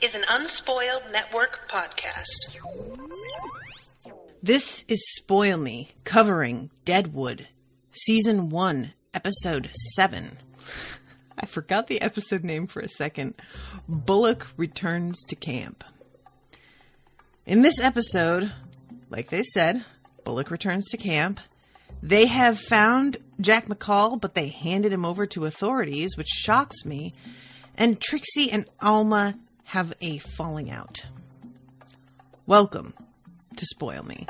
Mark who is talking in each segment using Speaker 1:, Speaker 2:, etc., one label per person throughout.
Speaker 1: is an Unspoiled Network podcast.
Speaker 2: This is Spoil Me, covering Deadwood, Season 1, Episode 7. I forgot the episode name for a second. Bullock returns to camp. In this episode, like they said, Bullock returns to camp. They have found Jack McCall, but they handed him over to authorities, which shocks me. And Trixie and Alma have a falling out. Welcome to Spoil Me.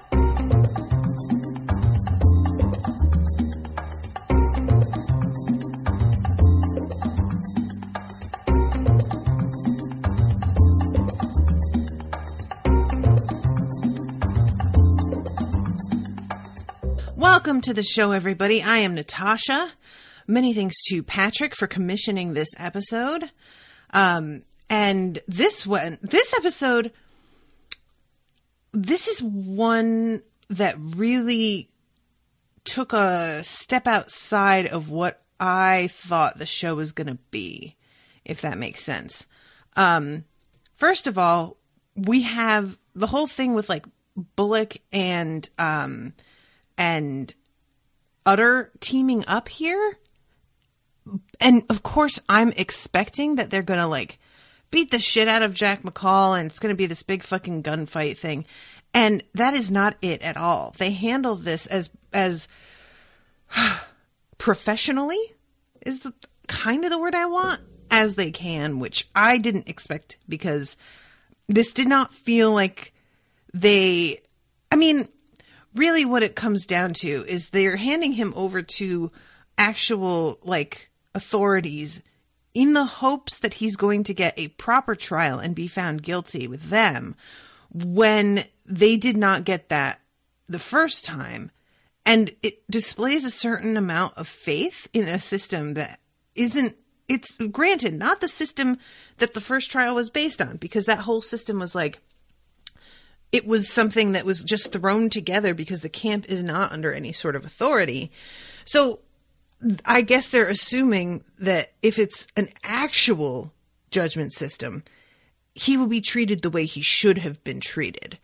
Speaker 2: Welcome to the show, everybody. I am Natasha. Many thanks to Patrick for commissioning this episode. And this episode, this is one that really took a step outside of what I thought the show was going to be, if that makes sense. First of all, we have the whole thing with like Bullock and Utter teaming up here. And of course, I'm expecting that they're going to like beat the shit out of Jack McCall and it's going to be this big fucking gunfight thing. And that is not it at all. They handle this as professionally is the kind of the word I want, as they can, which I didn't expect because this did not feel like really what it comes down to is they're handing him over to actual like authorities in the hopes that he's going to get a proper trial and be found guilty with them when they did not get that the first time. And it displays a certain amount of faith in a system that it's granted not the system that the first trial was based on, because that whole system was like, it was something that was just thrown together because the camp is not under any sort of authority. So I guess they're assuming that if it's an actual judgment system, he will be treated the way he should have been treated.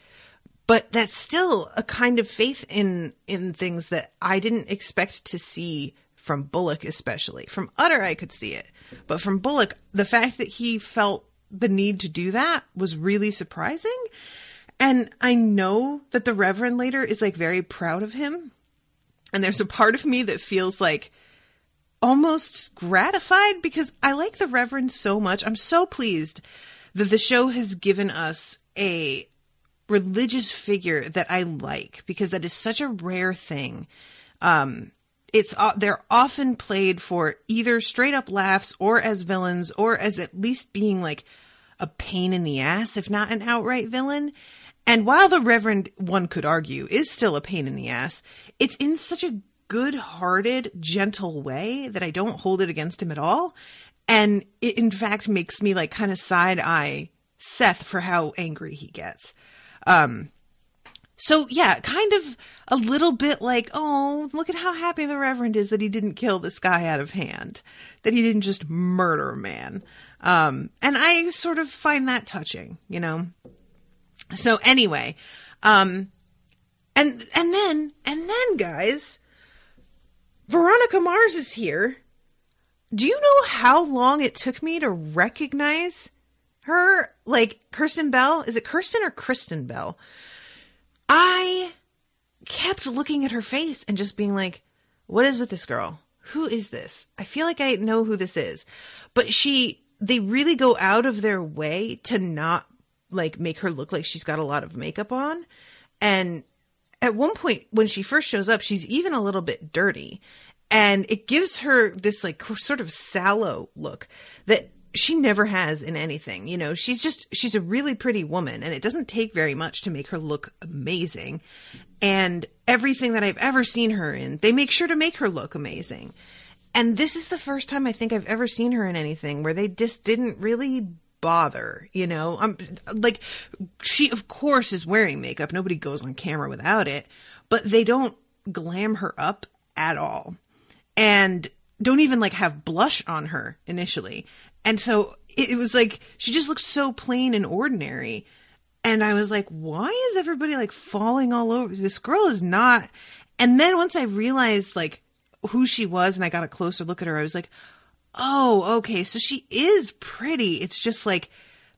Speaker 2: But that's still a kind of faith in things that I didn't expect to see from Bullock, especially. From Utter, I could see it. But from Bullock, the fact that he felt the need to do that was really surprising. And I know that the Reverend later is like very proud of him. And there's a part of me that feels like almost gratified because I like the Reverend so much. I'm so pleased that the show has given us a religious figure that I like, because that is such a rare thing. They're often played for either straight up laughs or as villains or as at least being like a pain in the ass, if not an outright villain. And while the Reverend, one could argue, is still a pain in the ass, it's in such a good-hearted, gentle way that I don't hold it against him at all. And it, in fact, makes me like kind of side-eye Seth for how angry he gets. So yeah, kind of a little bit like, oh, look at how happy the Reverend is that he didn't kill this guy out of hand, that he didn't just murder a man. And I sort of find that touching, you know? So anyway, and then guys, Veronica Mars is here. Do you know how long it took me to recognize her? Like Kirsten Bell? Is it Kirsten or Kristen Bell? I kept looking at her face and just being like, what is with this girl? Who is this? I feel like I know who this is. But they really go out of their way to not like make her look like she's got a lot of makeup on. And at one point when she first shows up, she's even a little bit dirty, and it gives her this like sort of sallow look that she never has in anything. You know, she's a really pretty woman, and it doesn't take very much to make her look amazing. And everything that I've ever seen her in, they make sure to make her look amazing. And this is the first time I think I've ever seen her in anything where they just didn't really bother, you know? Like, she of course is wearing makeup. Nobody goes on camera without it, but they don't glam her up at all. And don't even like have blush on her initially. And so it was like, she just looked so plain and ordinary. And I was like, why is everybody like falling all over? This girl is not. And then once I realized like who she was and I got a closer look at her, I was like, oh, okay. So she is pretty. It's just like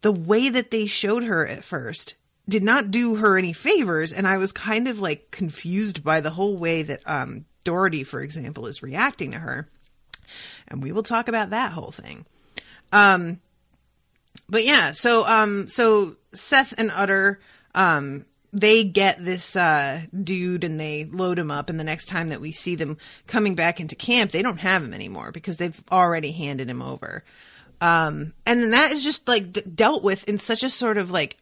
Speaker 2: the way that they showed her at first did not do her any favors. And I was kind of like confused by the whole way that Dorothy, for example, is reacting to her. And we will talk about that whole thing. But yeah, so Seth and Utter, they get this dude and they load him up. And the next time that we see them coming back into camp, they don't have him anymore because they've already handed him over. And that is just like dealt with in such a sort of like,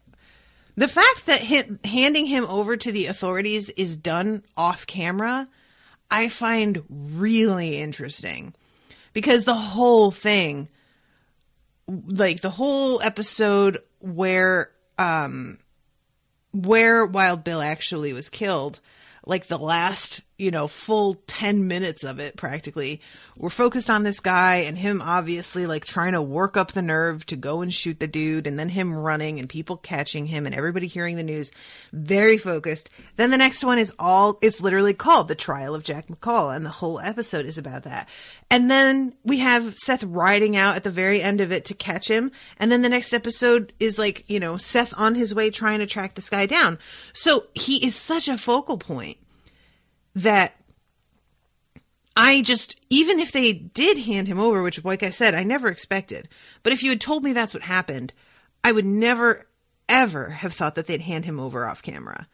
Speaker 2: the fact that handing him over to the authorities is done off camera, I find really interesting, because the whole thing, like the whole episode where Wild Bill actually was killed, like the last, full 10 minutes of it practically were focused on this guy and him obviously like trying to work up the nerve to go and shoot the dude, and then him running and people catching him and everybody hearing the news. Very focused. Then the next one is it's literally called The Trial of Jack McCall, and the whole episode is about that. And then we have Seth riding out at the very end of it to catch him. And then the next episode is like, Seth on his way trying to track this guy down. So he is such a focal point that even if they did hand him over, which, like I said, I never expected, but if you had told me that's what happened, I would never, ever have thought that they'd hand him over off camera.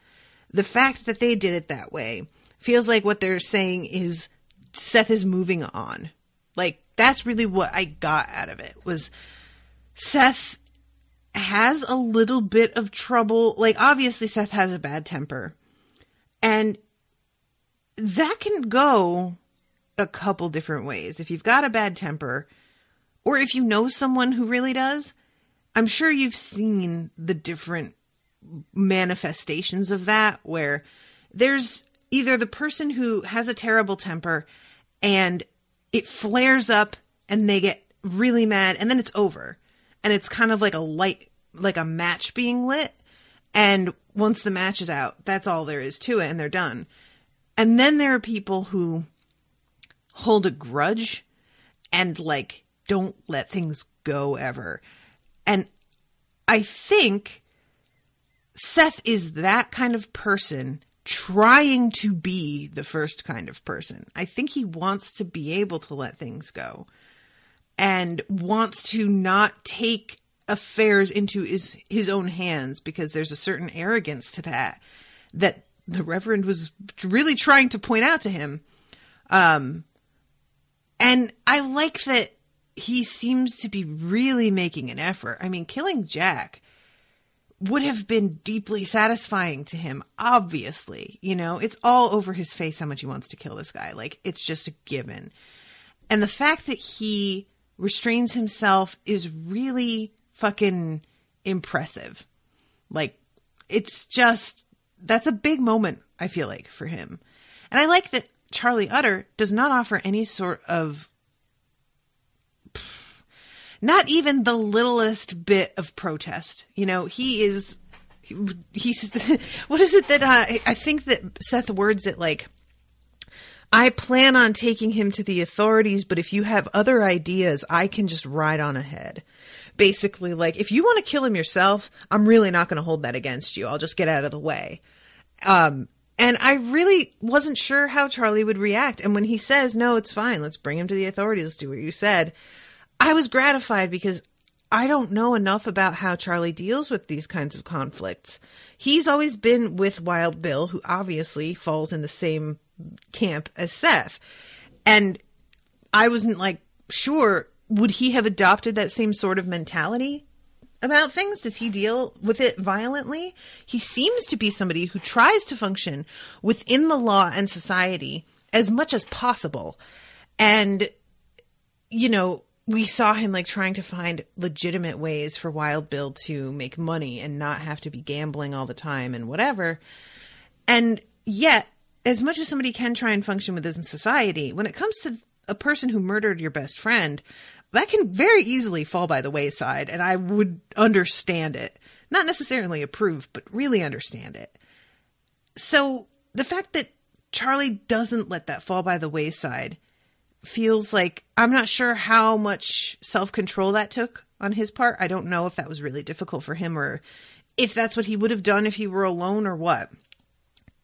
Speaker 2: The fact that they did it that way feels like what they're saying is Seth is moving on. Like, that's really what I got out of it, was Seth has a little bit of trouble. Like, obviously Seth has a bad temper, and that can go a couple different ways. If you've got a bad temper, or if you know someone who really does, I'm sure you've seen the different manifestations of that, where there's either the person who has a terrible temper and it flares up and they get really mad and then it's over. And it's kind of like a match being lit. And once the match is out, that's all there is to it and they're done. And then there are people who hold a grudge and like don't let things go ever. And I think Seth is that kind of person trying to be the first kind of person. I think he wants to be able to let things go and wants to not take affairs into his own hands, because there's a certain arrogance to that the Reverend was really trying to point out to him. And I like that he seems to be really making an effort. I mean, killing Jack would have been deeply satisfying to him, obviously. It's all over his face how much he wants to kill this guy. Like, it's just a given. And the fact that he restrains himself is really fucking impressive. Like, it's just, that's a big moment, I feel like, for him. And I like that Charlie Utter does not offer any sort of, not even the littlest bit of protest. He's what is it that I think that Seth words it like, I plan on taking him to the authorities, but if you have other ideas, I can just ride on ahead. Basically, like, if you want to kill him yourself, I'm really not going to hold that against you. I'll just get out of the way. And I really wasn't sure how Charlie would react. And when he says, no, it's fine, let's bring him to the authorities, let's do what you said, I was gratified, because I don't know enough about how Charlie deals with these kinds of conflicts. He's always been with Wild Bill, who obviously falls in the same camp as Seth. And I wasn't like sure, would he have adopted that same sort of mentality about things? Does he deal with it violently? He seems to be somebody who tries to function within the law and society as much as possible. And, we saw him like trying to find legitimate ways for Wild Bill to make money and not have to be gambling all the time and whatever. And yet, as much as somebody can try and function within society, when it comes to a person who murdered your best friend, that can very easily fall by the wayside, and I would understand it. Not necessarily approve, but really understand it. So the fact that Charlie doesn't let that fall by the wayside feels like, I'm not sure how much self-control that took on his part. I don't know if that was really difficult for him or if that's what he would have done if he were alone or what.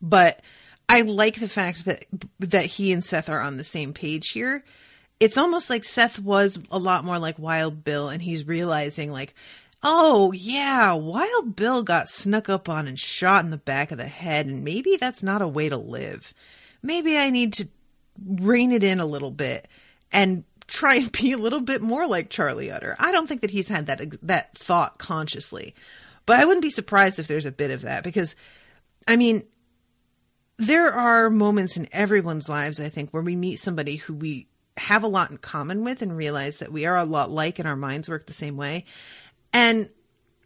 Speaker 2: But I like the fact that he and Seth are on the same page here. It's almost like Seth was a lot more like Wild Bill, and he's realizing like, oh yeah, Wild Bill got snuck up on and shot in the back of the head, and maybe that's not a way to live. Maybe I need to rein it in a little bit and try and be a little bit more like Charlie Utter. I don't think that he's had that thought consciously, but I wouldn't be surprised if there's a bit of that, because, I mean, there are moments in everyone's lives, I think, where we meet somebody who we have a lot in common with and realize that we are a lot like and our minds work the same way. And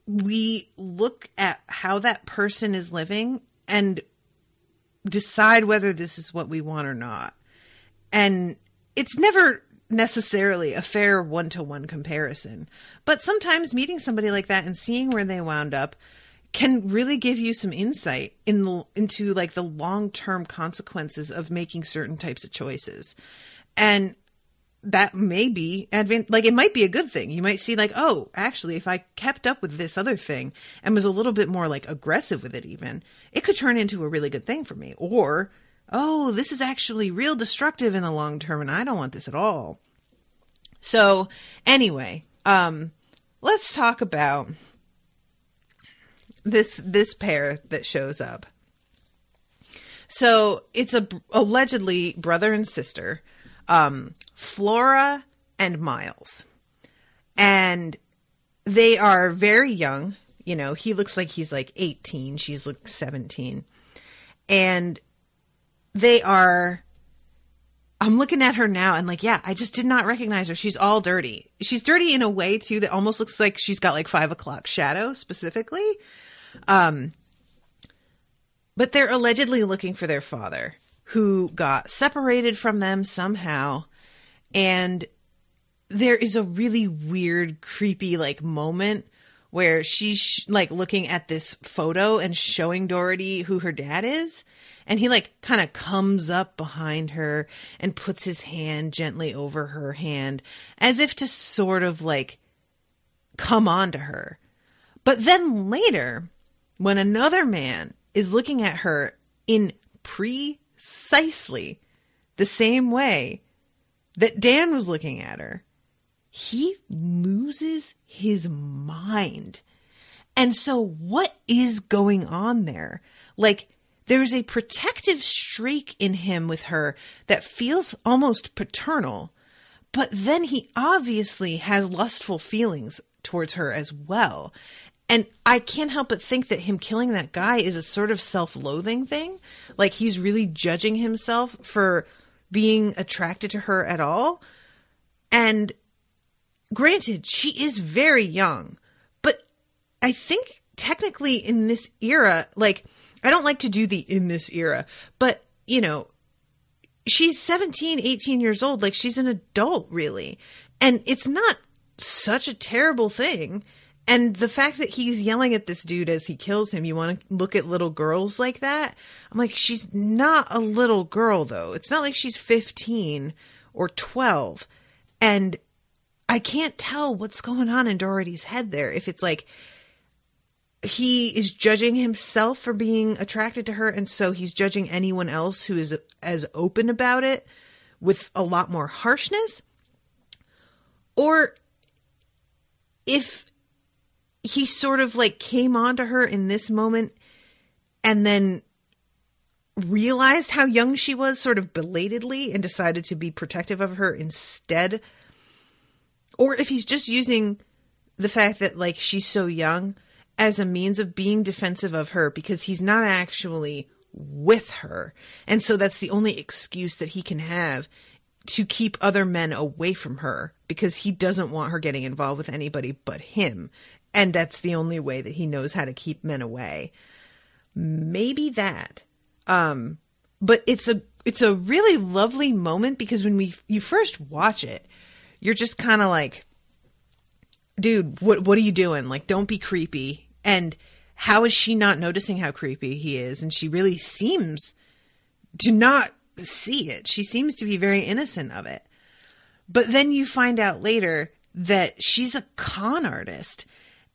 Speaker 2: we look at how that person is living and decide whether this is what we want or not. And it's never necessarily a fair one-to-one comparison, but sometimes meeting somebody like that and seeing where they wound up can really give you some insight into like the long-term consequences of making certain types of choices. And that may be like, it might be a good thing. You might see like, oh, actually, if I kept up with this other thing and was a little bit more like aggressive with it, even, it could turn into a really good thing for me. Or, oh, this is actually real destructive in the long term and I don't want this at all. So anyway, let's talk about this pair that shows up. So it's allegedly brother and sister, Flora and Miles. And they are very young. You know, he looks like he's like 18. She's like 17. And they are, I'm looking at her now and like, yeah, I just did not recognize her. She's all dirty. She's dirty in a way too that almost looks like she's got like 5 o'clock shadow specifically. But they're allegedly looking for their father, who got separated from them somehow. And there is a really weird, creepy like moment where she's like looking at this photo and showing Dorothy who her dad is. And he like kind of comes up behind her and puts his hand gently over her hand as if to sort of like come on to her. But then later, when another man is looking at her in precisely the same way that Dan was looking at her, he loses his mind. And so what is going on there? Like, there's a protective streak in him with her that feels almost paternal, but then he obviously has lustful feelings towards her as well. And I can't help but think that him killing that guy is a sort of self-loathing thing. Like, he's really judging himself for being attracted to her at all. And granted, she is very young, but I think technically in this era, like, I don't like to do the in this era, but, you know, she's 17, 18 years old. Like, she's an adult, really. And it's not such a terrible thing. And the fact that he's yelling at this dude as he kills him, you want to look at little girls like that? I'm like, she's not a little girl, though. It's not like she's 15 or 12. And I can't tell what's going on in Dorothy's head there. If it's like he is judging himself for being attracted to her, and so he's judging anyone else who is as open about it with a lot more harshness. Or if he sort of like came onto her in this moment and then realized how young she was sort of belatedly and decided to be protective of her instead. Or if he's just using the fact that like she's so young as a means of being defensive of her because he's not actually with her. And so that's the only excuse that he can have to keep other men away from her because he doesn't want her getting involved with anybody but him. And that's the only way that he knows how to keep men away. Maybe that. But it's a really lovely moment because when you first watch it, you're just kind of like, dude, what are you doing? Like, don't be creepy. And how is she not noticing how creepy he is? And she really seems to not see it. She seems to be very innocent of it. But then you find out later that she's a con artist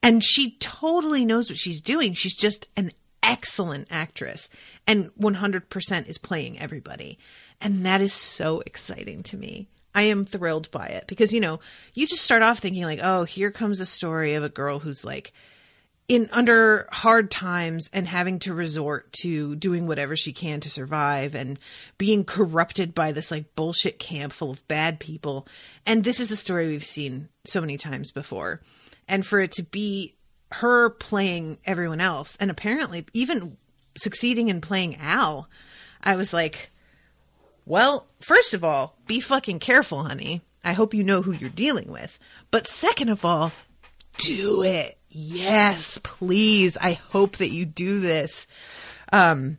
Speaker 2: and she totally knows what she's doing. She's just an excellent actress and 100% is playing everybody. And that is so exciting to me. I am thrilled by it because, you know, you just start off thinking like, oh, here comes a story of a girl who's like under hard times and having to resort to doing whatever she can to survive and being corrupted by this like bullshit camp full of bad people. And this is a story we've seen so many times before. And for it to be her playing everyone else and apparently even succeeding in playing Al, I was like, well, first of all, be fucking careful, honey. I hope you know who you're dealing with. But second of all, do it. Yes, please. I hope that you do this. I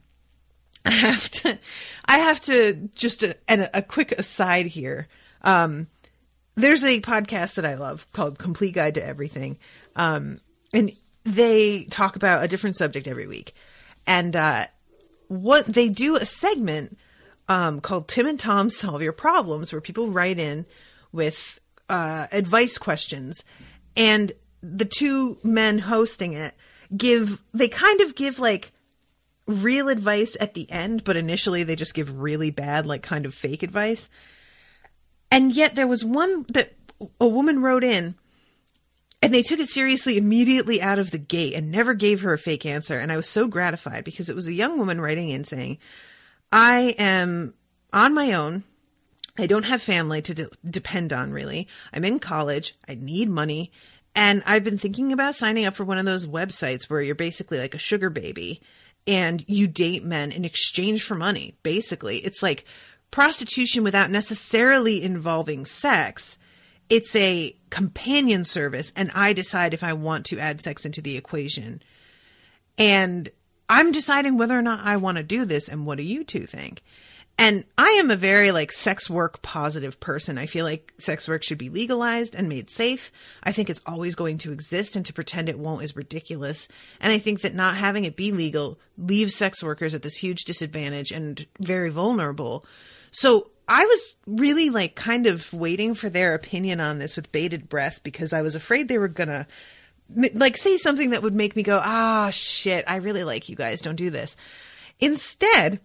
Speaker 2: have to just a quick aside here. There's a podcast that I love called Complete Guide to Everything. And they talk about a different subject every week. And what they do a segment called Tim and Tom Solve Your Problems, where people write in with advice questions. And the two men hosting it they kind of give like real advice at the end, but initially they just give really bad, like kind of fake advice. And yet there was one that a woman wrote in and they took it seriously immediately out of the gate and never gave her a fake answer. And I was so gratified because it was a young woman writing in saying, I am on my own. I don't have family to depend on, really. I'm in college. I need money. And I've been thinking about signing up for one of those websites where you're basically like a sugar baby and you date men in exchange for money. Basically, it's like prostitution without necessarily involving sex. It's a companion service. And I decide if I want to add sex into the equation. And I'm deciding whether or not I want to do this. And what do you two think? And I am a very like sex work positive person. I feel like sex work should be legalized and made safe. I think it's always going to exist, and to pretend it won't is ridiculous. And I think that not having it be legal leaves sex workers at this huge disadvantage and very vulnerable. So I was really like kind of waiting for their opinion on this with bated breath because I was afraid they were going to like say something that would make me go, shit, I really like you guys. Don't do this. Instead,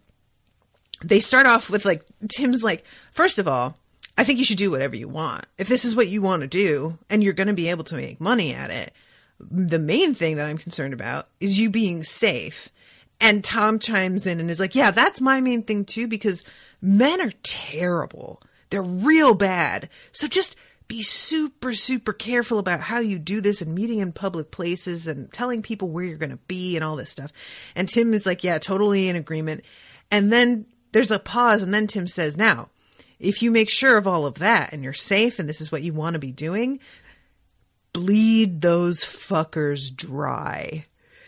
Speaker 2: they start off with like, Tim's like, first of all, I think you should do whatever you want. If this is what you want to do and you're going to be able to make money at it, the main thing that I'm concerned about is you being safe. And Tom chimes in and is like, yeah, that's my main thing too, because men are terrible. They're real bad. So just be super, super careful about how you do this and meeting in public places and telling people where you're going to be and all this stuff. And Tim is like, yeah, totally in agreement. And then there's a pause, and then Tim says, now, if you make sure of all of that and you're safe and this is what you want to be doing, bleed those fuckers dry.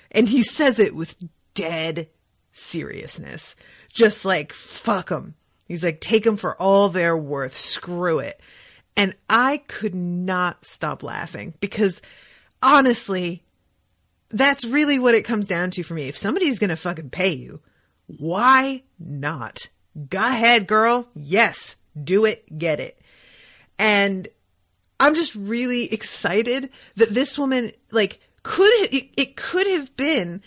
Speaker 2: And he says it with dead seriousness. Just like, fuck them. He's like, take them for all they're worth. Screw it. And I could not stop laughing because honestly, that's really what it comes down to for me. If somebody's going to fucking pay you, why not? Go ahead, girl. Yes, do it, get it. And I'm just really excited that this woman, like, it could have been,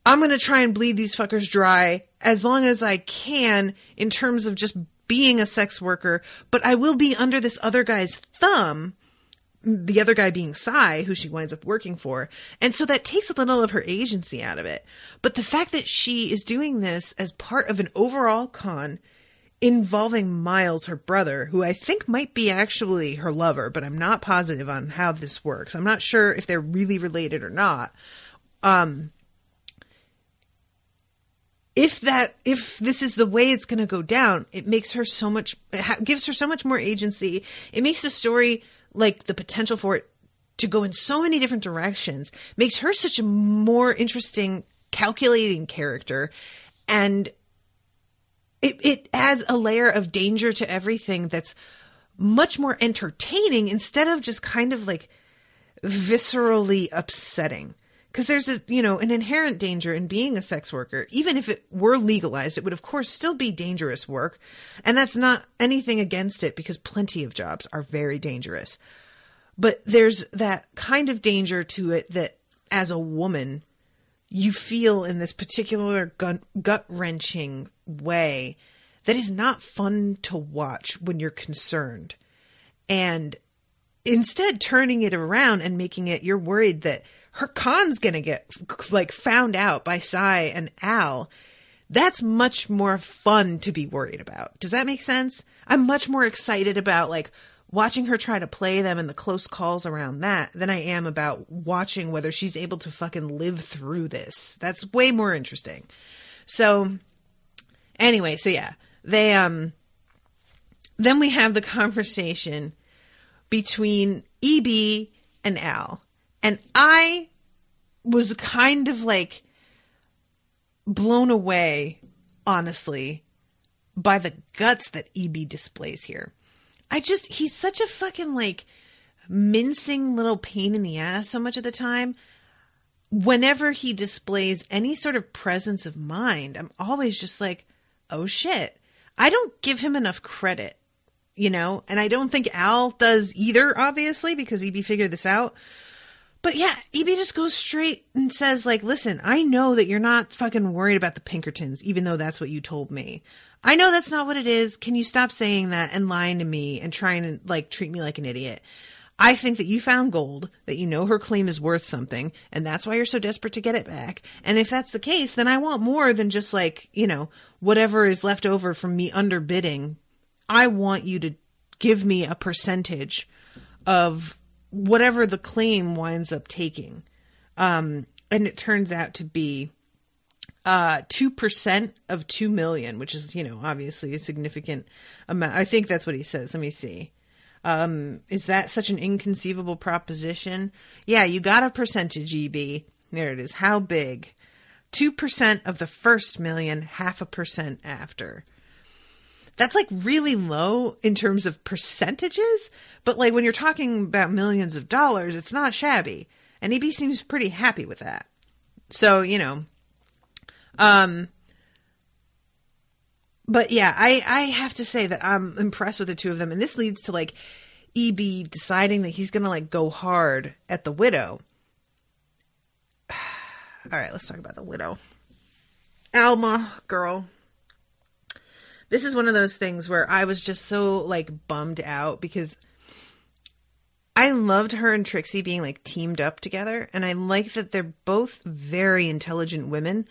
Speaker 2: I'm going to try and bleed these fuckers dry as long as I can in terms of just being a sex worker, but I will be under this other guy's thumb, the other guy being Cy, who she winds up working for. And so that takes a little of her agency out of it. But the fact that she is doing this as part of an overall con involving Miles, her brother, who I think might be actually her lover, but I'm not positive on how this works. I'm not sure if they're really related or not. If this is the way it's going to go down, it makes her so much, gives her so much more agency. It makes the story, like the potential for it to go in so many different directions, makes her such a more interesting, calculating character. And it adds a layer of danger to everything that's much more entertaining instead of just kind of like viscerally upsetting. Because there's an inherent danger in being a sex worker. Even if it were legalized, it would of course still be dangerous work. And that's not anything against it, because plenty of jobs are very dangerous. But there's that kind of danger to it that as a woman, you feel in this particular gut-wrenching way that is not fun to watch when you're concerned. And instead turning it around and making it, you're worried that her con's going to get like found out by Cy and Al. That's much more fun to be worried about. Does that make sense? I'm much more excited about like watching her try to play them and the close calls around that than I am about watching whether she's able to fucking live through this. That's way more interesting. So anyway, so yeah, they, then we have the conversation between EB and Al. And I was kind of like blown away, honestly, by the guts that EB displays here. He's such a fucking like mincing little pain in the ass so much of the time. Whenever he displays any sort of presence of mind, I'm always just like, oh shit. I don't give him enough credit, and I don't think Al does either, obviously, because EB figured this out. But yeah, EB just goes straight and says like, listen, I know that you're not fucking worried about the Pinkertons, even though that's what you told me. I know that's not what it is. Can you stop saying that and lying to me and trying to like treat me like an idiot? I think that you found gold, that you know her claim is worth something, and that's why you're so desperate to get it back. And if that's the case, then I want more than just like, whatever is left over from me underbidding. I want you to give me a percentage of whatever the claim winds up taking. And it turns out to be 2% of 2 million, which is, obviously a significant amount. I think that's what he says. Let me see. Is that such an inconceivable proposition? Yeah, you got a percentage, EB. There it is. How big? 2% of the first million, 0.5% after. That's like really low in terms of percentages, but like when you're talking about millions of dollars, it's not shabby. And EB seems pretty happy with that. So, but yeah, I have to say that I'm impressed with the two of them. And this leads to like EB deciding that he's going to like go hard at the widow. All right, let's talk about the widow. Alma, girl. This is one of those things where I was just so like bummed out because I loved her and Trixie being like teamed up together. And I like that they're both very intelligent women,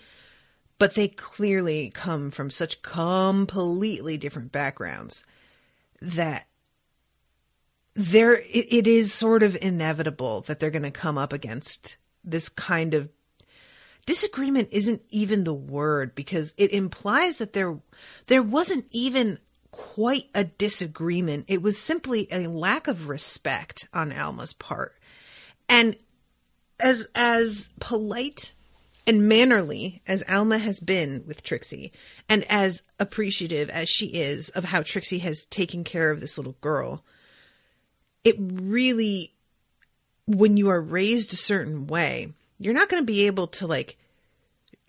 Speaker 2: but they clearly come from such completely different backgrounds that it is sort of inevitable that they're going to come up against this kind of disagreement. Isn't even the word, because it implies that there wasn't even quite a disagreement. It was simply a lack of respect on Alma's part. And as polite and mannerly as Alma has been with Trixie, and as appreciative as she is of how Trixie has taken care of this little girl, it really, when you are raised a certain way, you're not going to be able to like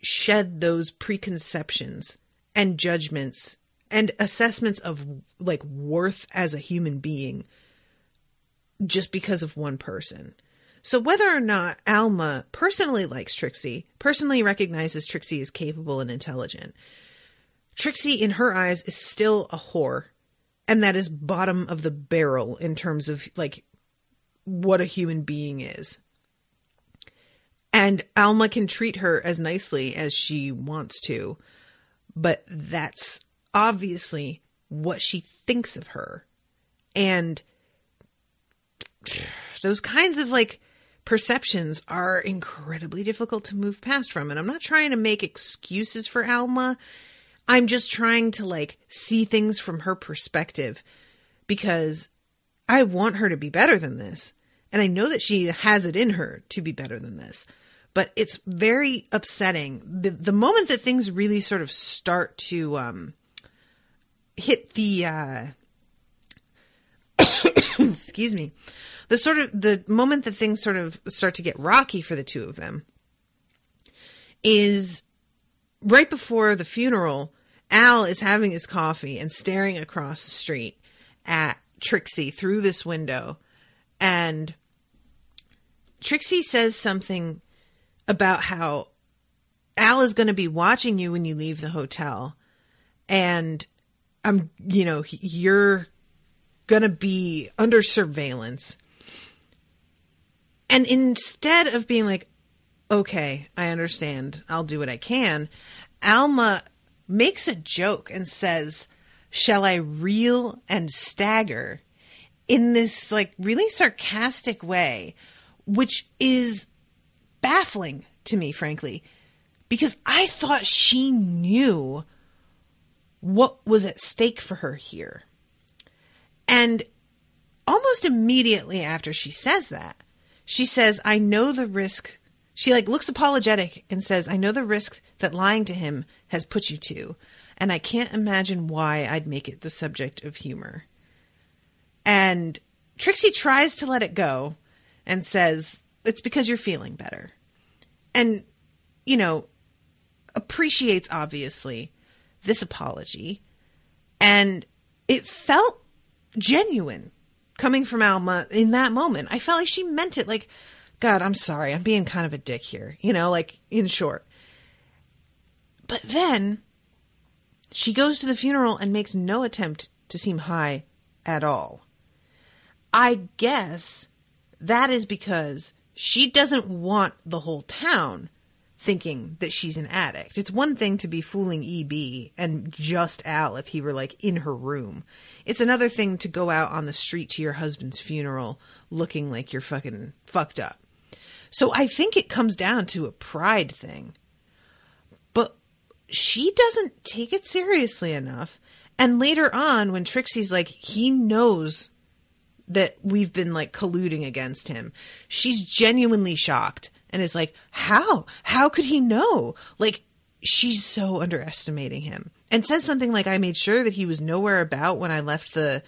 Speaker 2: shed those preconceptions and judgments and assessments of like worth as a human being just because of one person. So whether or not Alma personally likes Trixie, personally recognizes Trixie as capable and intelligent, Trixie in her eyes is still a whore. And that is bottom of the barrel in terms of like what a human being is. And Alma can treat her as nicely as she wants to, but that's obviously what she thinks of her. And those kinds of like perceptions are incredibly difficult to move past from. And I'm not trying to make excuses for Alma. I'm just trying to like see things from her perspective, because I want her to be better than this. And I know that she has it in her to be better than this, but it's very upsetting. The moment that things really sort of start to hit the excuse me, the moment that things sort of start to get rocky for the two of them is right before the funeral. Al is having his coffee and staring across the street at Trixie through this window. And Trixie says something about how Al is going to be watching you when you leave the hotel. And you're going to be under surveillance. And instead of being like, okay, I understand, I'll do what I can, Alma makes a joke and says, shall I reel and stagger, in this like really sarcastic way, which is baffling to me, frankly, because I thought she knew what was at stake for her here. And almost immediately after she says that, she says, I know the risk. She like looks apologetic and says, I know the risk that lying to him has put you to, and I can't imagine why I'd make it the subject of humor. And Trixie tries to let it go and says, it's because you're feeling better. And, appreciates, obviously, this apology. And it felt genuine coming from Alma in that moment. I felt like she meant it. Like, God, I'm sorry. I'm being kind of a dick here, like in short. But then she goes to the funeral and makes no attempt to seem high at all. I guess that is because she doesn't want the whole town thinking that she's an addict. It's one thing to be fooling EB and just Al if he were like in her room. It's another thing to go out on the street to your husband's funeral looking like you're fucking fucked up. So I think it comes down to a pride thing. But she doesn't take it seriously enough. And later on, when Trixie's like, he knows that we've been like colluding against him, she's genuinely shocked and is like, how? How could he know? Like, she's so underestimating him. And says something like, I made sure that he was nowhere about when I left the...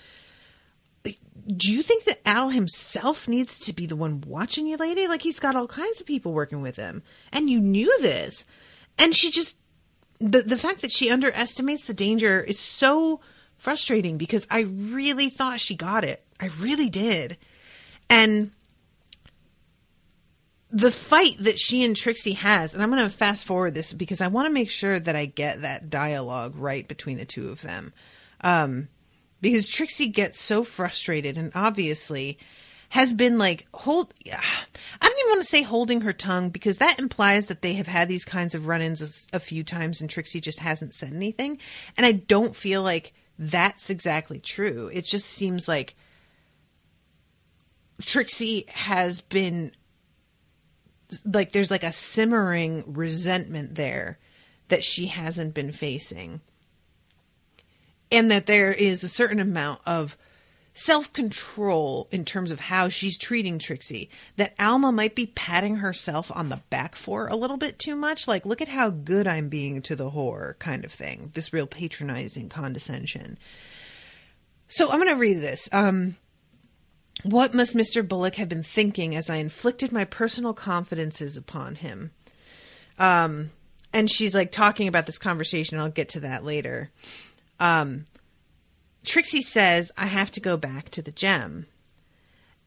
Speaker 2: Do you think that Al himself needs to be the one watching you, lady? Like, he's got all kinds of people working with him. And you knew this. And she just... The fact that she underestimates the danger is so frustrating because I really thought she got it. I really did. And the fight that she and Trixie has, and I'm going to fast forward this because I want to make sure that I get that dialogue right between the two of them. Because Trixie gets so frustrated and obviously has been like, I don't even want to say holding her tongue because that implies that they have had these kinds of run-ins a few times and Trixie just hasn't said anything. And I don't feel like that's exactly true. It just seems like Trixie has been like, there's like a simmering resentment there that she hasn't been facing. And that there is a certain amount of self-control in terms of how she's treating Trixie that Alma might be patting herself on the back for a little bit too much. Like, look at how good I'm being to the whore kind of thing. This real patronizing condescension. So I'm going to read this. What must Mr. Bullock have been thinking as I inflicted my personal confidences upon him? And she's like talking about this conversation. I'll get to that later. Trixie says, I have to go back to the gem.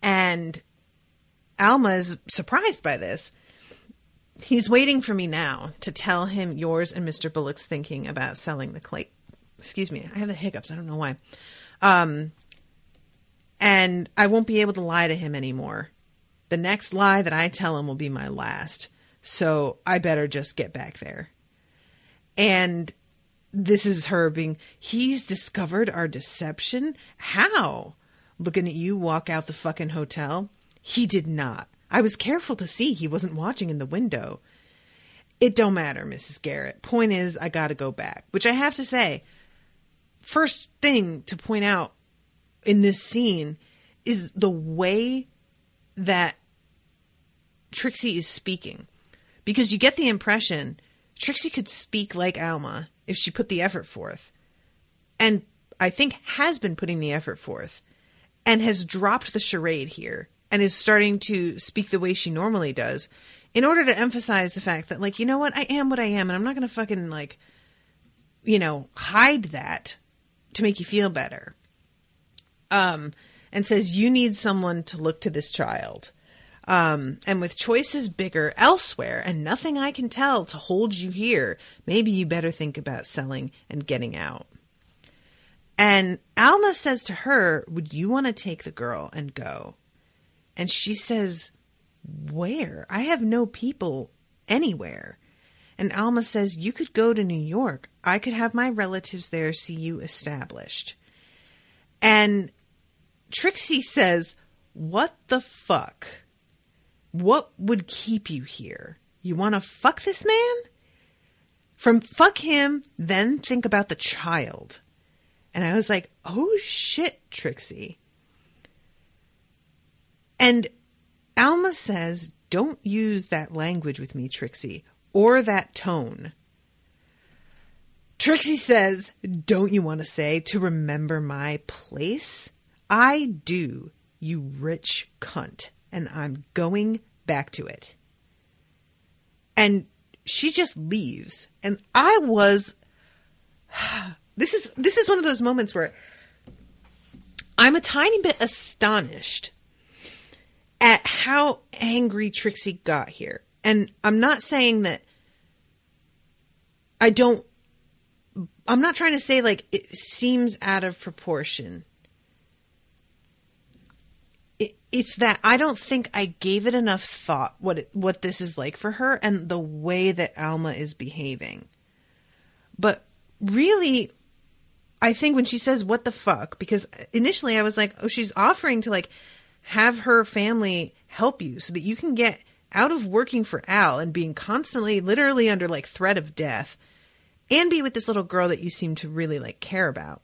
Speaker 2: And Alma is surprised by this. He's waiting for me now to tell him yours and Mr. Bullock's thinking about selling the clay. Excuse me. I have the hiccups. I don't know why. And I won't be able to lie to him anymore. The next lie that I tell him will be my last. So I better just get back there. And this is her being, he's discovered our deception? How? Looking at you walk out the fucking hotel? He did not. I was careful to see he wasn't watching in the window. It don't matter, Mrs. Garrett. Point is, I gotta go back. Which I have to say, first thing to point out in this scene is the way that Trixie is speaking. Because you get the impression Trixie could speak like Alma if she put the effort forth. And I think has been putting the effort forth. and has dropped the charade here and is starting to speak the way she normally does in order to emphasize the fact that, like, you know what? I am what I am, and I'm not going to fucking, like, you know, hide that to make you feel better. And says, you need someone to look to this child. And with choices bigger elsewhere and nothing I can tell to hold you here, maybe you better think about selling and getting out. And Alma says to her, would you want to take the girl and go? And she says, where? I have no people anywhere. And Alma says, you could go to New York. I could have my relatives there, see you established. And Trixie says, what the fuck? What would keep you here? You want to fuck this man? From fuck him, then think about the child. And I was like, oh shit, Trixie. And Alma says, don't use that language with me, Trixie, or that tone. Trixie says, don't you want to say to remember my place? I do, you rich cunt, and I'm going back to it. And she just leaves. And I was, this is one of those moments where I'm a tiny bit astonished at how angry Trixie got here. And I'm not saying that I'm not trying to say like it seems out of proportion. It's that I don't think I gave it enough thought what this is like for her and the way that Alma is behaving. But really, I think when she says, what the fuck? Because initially I was like, oh, she's offering to like have her family help you so that you can get out of working for Al and being constantly, literally under like threat of death and be with this little girl that you seem to really like care about.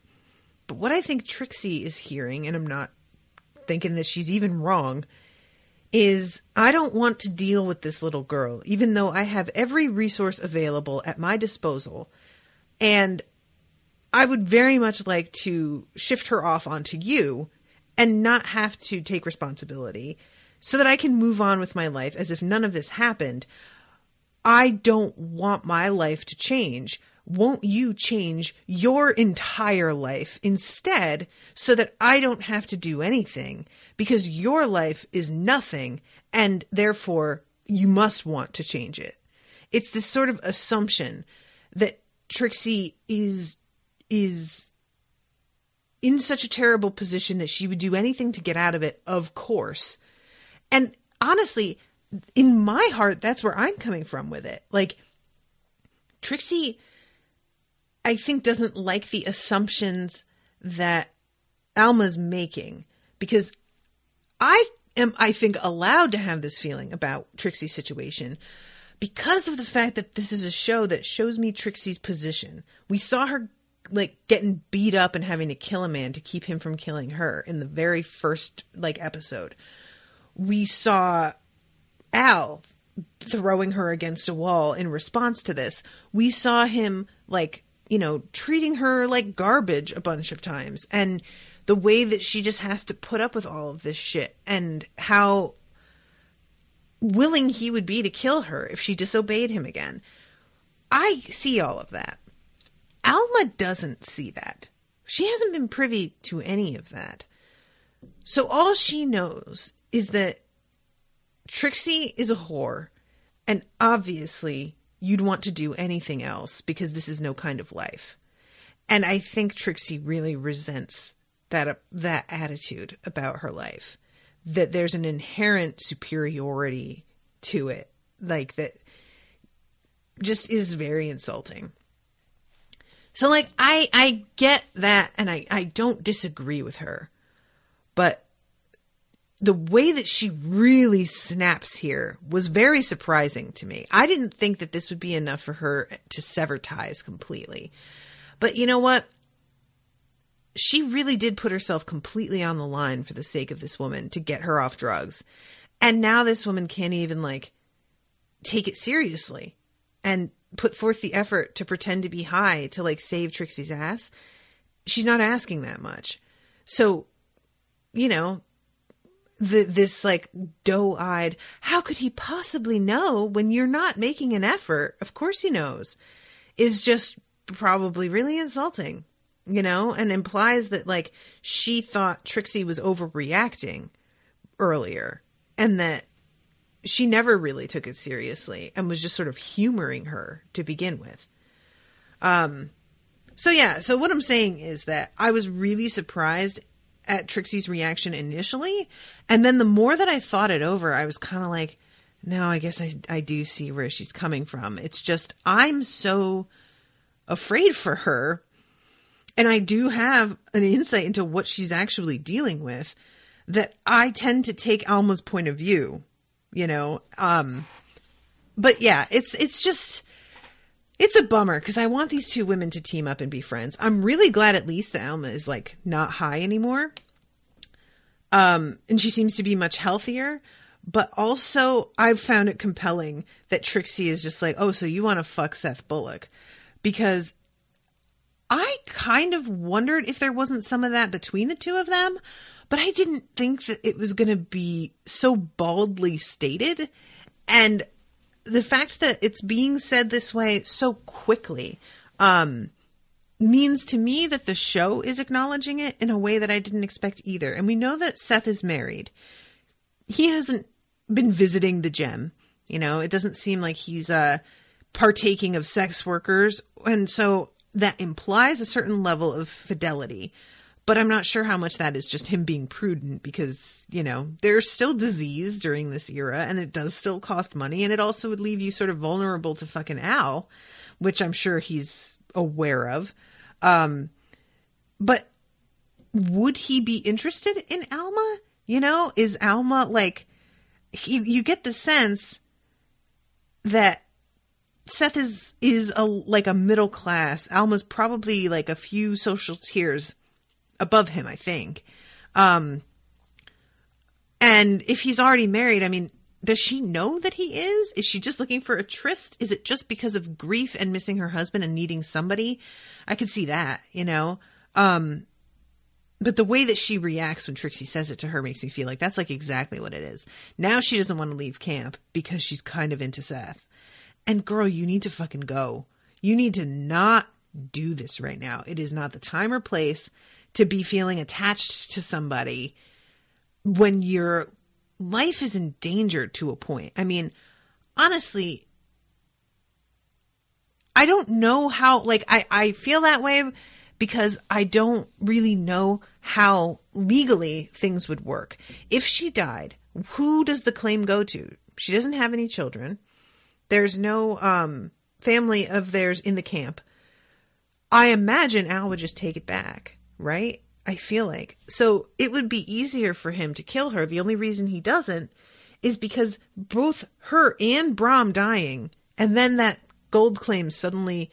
Speaker 2: But what I think Trixie is hearing, and I'm not thinking that she's even wrong, is I don't want to deal with this little girl, even though I have every resource available at my disposal. And I would very much like to shift her off onto you and not have to take responsibility so that I can move on with my life as if none of this happened. I don't want my life to change. Won't you change your entire life instead so that I don't have to do anything? Because your life is nothing and therefore you must want to change it. It's this sort of assumption that Trixie is in such a terrible position that she would do anything to get out of it, of course. And honestly, in my heart, that's where I'm coming from with it. Like, Trixie, I think, doesn't like the assumptions that Alma's making, because I am, I think, allowed to have this feeling about Trixie's situation because of the fact that this is a show that shows me Trixie's position. We saw her like getting beat up and having to kill a man to keep him from killing her in the very first like episode. We saw Al throwing her against a wall in response to this. We saw him like, you know, treating her like garbage a bunch of times, and the way that she just has to put up with all of this shit and how willing he would be to kill her if she disobeyed him again. I see all of that. Alma doesn't see that. She hasn't been privy to any of that. So all she knows is that Trixie is a whore, and obviously you'd want to do anything else because this is no kind of life. And I think Trixie really resents that attitude about her life, that there's an inherent superiority to it, like that just is very insulting. So like, I get that, and I don't disagree with her, but the way that she really snaps here was very surprising to me. I didn't think that this would be enough for her to sever ties completely. But you know what? She really did put herself completely on the line for the sake of this woman to get her off drugs. And now this woman can't even like take it seriously and put forth the effort to pretend to be high to like save Trixie's ass. She's not asking that much. So you know, this like doe-eyed, how could he possibly know when you're not making an effort? Of course he knows, is just probably really insulting, you know, and implies that like she thought Trixie was overreacting earlier and that she never really took it seriously and was just sort of humoring her to begin with. So what I'm saying is that I was really surprised at Trixie's reaction initially. And then the more that I thought it over, I was kind of like, no, I guess I do see where she's coming from. It's just, I'm so afraid for her. And I do have an insight into what she's actually dealing with, that I tend to take Alma's point of view, you know? But yeah, it's just, it's a bummer because I want these two women to team up and be friends. I'm really glad at least that Alma is like not high anymore. And she seems to be much healthier, but also I've found it compelling that Trixie is just like, oh, so you want to fuck Seth Bullock? Because I kind of wondered if there wasn't some of that between the two of them, but I didn't think that it was going to be so baldly stated. And the fact that it's being said this way so quickly means to me that the show is acknowledging it in a way that I didn't expect either. And we know that Seth is married. He hasn't been visiting the gem. You know, it doesn't seem like he's partaking of sex workers. And so that implies a certain level of fidelity. But I'm not sure how much that is just him being prudent because, you know, there's still disease during this era and it does still cost money. And it also would leave you sort of vulnerable to fucking Al, which I'm sure he's aware of. But would he be interested in Alma? You know, is Alma like, you get the sense that Seth is like a middle class. Alma's probably like a few social tiers above him, I think. And if he's already married, I mean, does she know that he is? Is she just looking for a tryst? Is it just because of grief and missing her husband and needing somebody? I could see that, you know? But the way that she reacts when Trixie says it to her makes me feel like that's like exactly what it is. Now she doesn't want to leave camp because she's kind of into Seth. And girl, you need to fucking go. You need to not do this right now. It is not the time or place to be feeling attached to somebody when your life is endangered to a point. I mean, honestly, I don't know how, like, I feel that way because I don't really know how legally things would work. If she died, who does the claim go to? She doesn't have any children. There's no family of theirs in the camp. I imagine Al would just take it back, right? I feel like. So it would be easier for him to kill her. The only reason he doesn't is because both her and Brom dying, and then that gold claim suddenly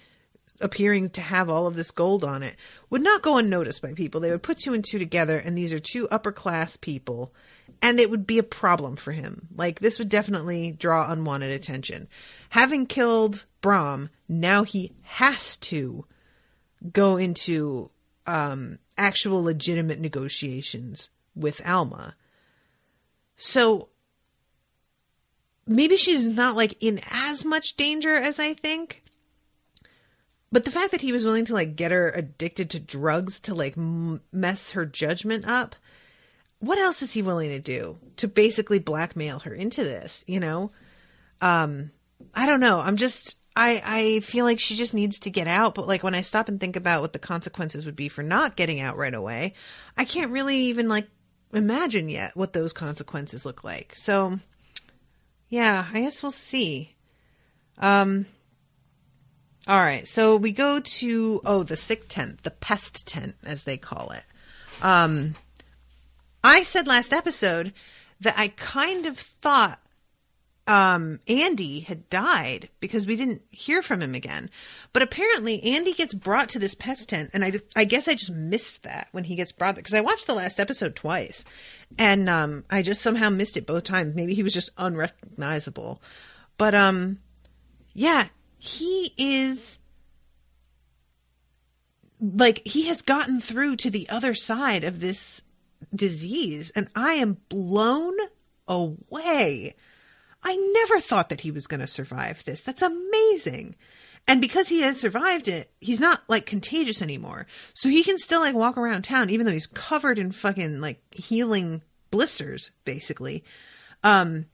Speaker 2: appearing to have all of this gold on it, would not go unnoticed by people. They would put two and two together, and these are two upper class people, and it would be a problem for him. Like, this would definitely draw unwanted attention. Having killed Brom, now he has to go into actual legitimate negotiations with Alma. So maybe she's not like in as much danger as I think. But the fact that he was willing to like get her addicted to drugs to like mess her judgment up, what else is he willing to do to basically blackmail her into this, you know? I don't know. I feel like she just needs to get out. But like when I stop and think about what the consequences would be for not getting out right away, I can't really even like imagine yet what those consequences look like. So yeah, I guess we'll see. All right. So we go to, the sick tent, the pest tent, as they call it. I said last episode that I kind of thought Andy had died because we didn't hear from him again. But apparently Andy gets brought to this pest tent, and I guess I just missed that when he gets brought there because I watched the last episode twice, and I just somehow missed it both times. Maybe he was just unrecognizable. But yeah, he is like, he has gotten through to the other side of this disease, and I am blown away. I never thought that he was going to survive this. That's amazing. And because he has survived it, he's not like contagious anymore. So he can still like walk around town, even though he's covered in fucking like healing blisters, basically. And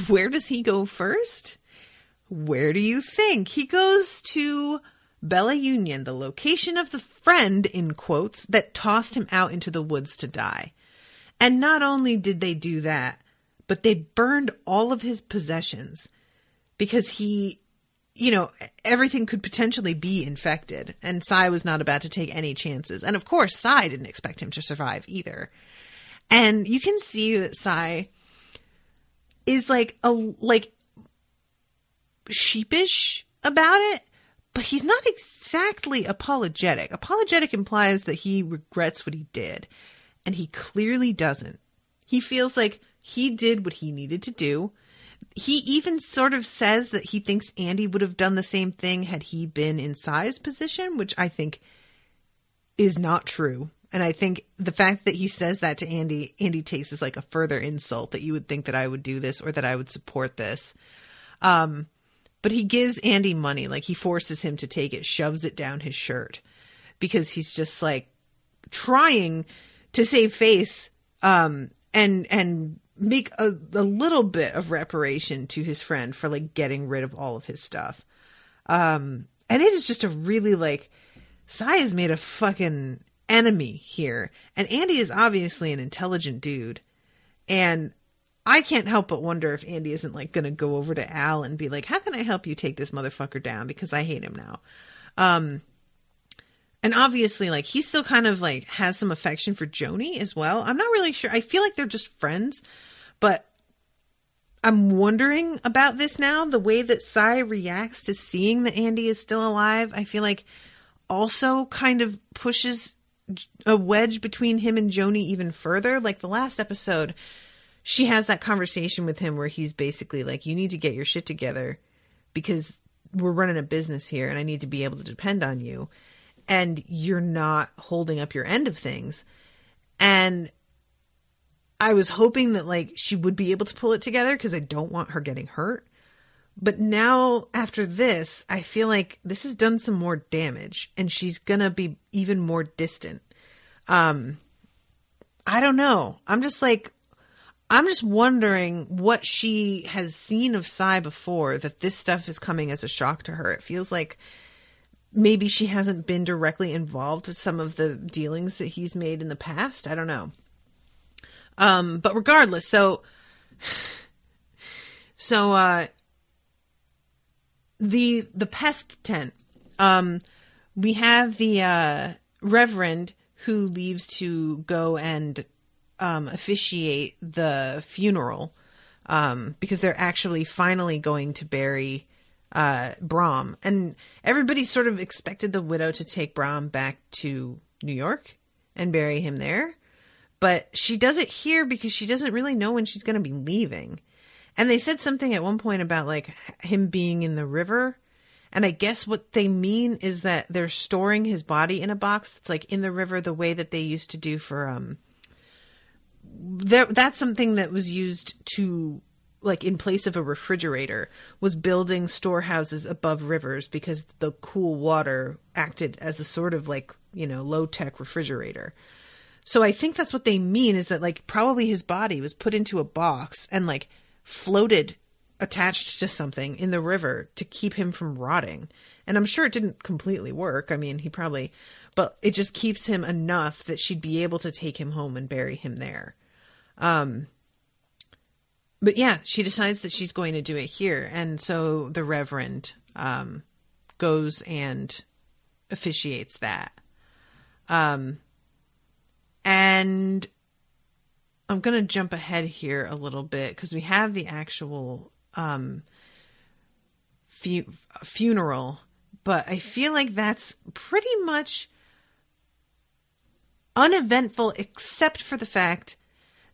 Speaker 2: where does he go first? Where do you think? He goes to Bella Union, the location of the friend, in quotes, that tossed him out into the woods to die. And not only did they do that, but they burned all of his possessions because he, you know, everything could potentially be infected. And Sai was not about to take any chances. And of course, Sai didn't expect him to survive either. And you can see that Sai is like sheepish about it, but he's not exactly apologetic. Apologetic implies that he regrets what he did, and he clearly doesn't. He feels like he did what he needed to do. He even sort of says that he thinks Andy would have done the same thing had he been in Sai's position, which I think is not true. And I think the fact that he says that to Andy takes as like a further insult, that you would think that I would do this or that I would support this. But he gives Andy money, like he forces him to take it, shoves it down his shirt, because he's just like trying to save face, and make a little bit of reparation to his friend for like getting rid of all of his stuff. And it is just a really like, Sai has made a fucking enemy here. And Andy is obviously an intelligent dude. And I can't help but wonder if Andy isn't like going to go over to Al and be like, how can I help you take this motherfucker down? Because I hate him now. And obviously, like, he still kind of, like, has some affection for Joni as well. I'm not really sure. I feel like they're just friends. But I'm wondering about this now. The way that Sai reacts to seeing that Andy is still alive, I feel like also kind of pushes a wedge between him and Joni even further. Like, the last episode, she has that conversation with him where he's basically like, you need to get your shit together because we're running a business here and I need to be able to depend on you. And you're not holding up your end of things. And I was hoping that like she would be able to pull it together because I don't want her getting hurt. But now after this, I feel like this has done some more damage and she's going to be even more distant. I don't know. I'm just wondering what she has seen of Sai before, that this stuff is coming as a shock to her. It feels like maybe she hasn't been directly involved with some of the dealings that he's made in the past. I don't know. But regardless, so the pest tent, we have the Reverend who leaves to go and officiate the funeral, because they're actually finally going to bury Brahm, and everybody sort of expected the widow to take Brahm back to New York and bury him there, but she does it here because she doesn't really know when she's going to be leaving. And they said something at one point about like him being in the river, and I guess what they mean is that they're storing his body in a box that's like in the river, the way that they used to do for that's something that was used to, like, in place of a refrigerator, was building storehouses above rivers because the cool water acted as a sort of like, you know, low-tech refrigerator. So I think that's what they mean, is that like probably his body was put into a box and like floated attached to something in the river to keep him from rotting. And I'm sure it didn't completely work. I mean, but it just keeps him enough that she'd be able to take him home and bury him there. But yeah, she decides that she's going to do it here. And so the Reverend goes and officiates that. And I'm going to jump ahead here a little bit because we have the actual funeral. But I feel like that's pretty much uneventful, except for the fact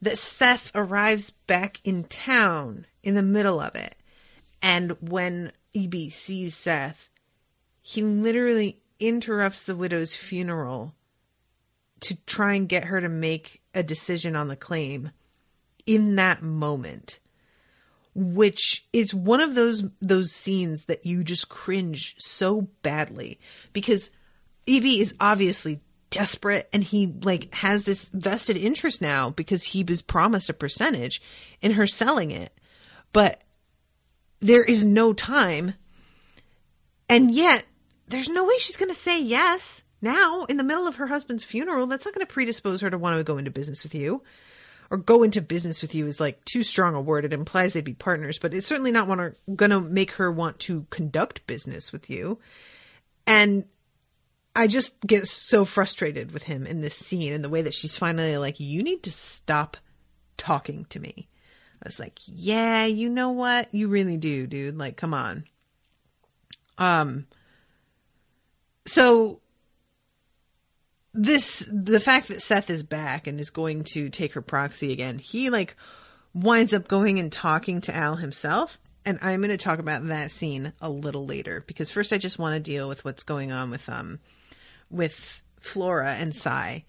Speaker 2: that Seth arrives back in town in the middle of it. And when E.B. sees Seth, he literally interrupts the widow's funeral to try and get her to make a decision on the claim in that moment, which is one of those scenes that you just cringe so badly, because E.B. is obviously desperate, and he like has this vested interest now because he was promised a percentage in her selling it, but there is no time, and yet there's no way she's going to say yes now in the middle of her husband's funeral. That's not going to predispose her to want to go into business with you. Or go into business with you is like too strong a word. It implies they'd be partners, but it's certainly not going to make her want to conduct business with you. And I just get so frustrated with him in this scene, and the way that she's finally like, you need to stop talking to me. I was like, yeah, you know what? You really do, dude. Like, come on. So the fact that Seth is back and is going to take her proxy again, he like winds up going and talking to Al himself. And I'm going to talk about that scene a little later, because first I just want to deal with what's going on with Flora and Cy,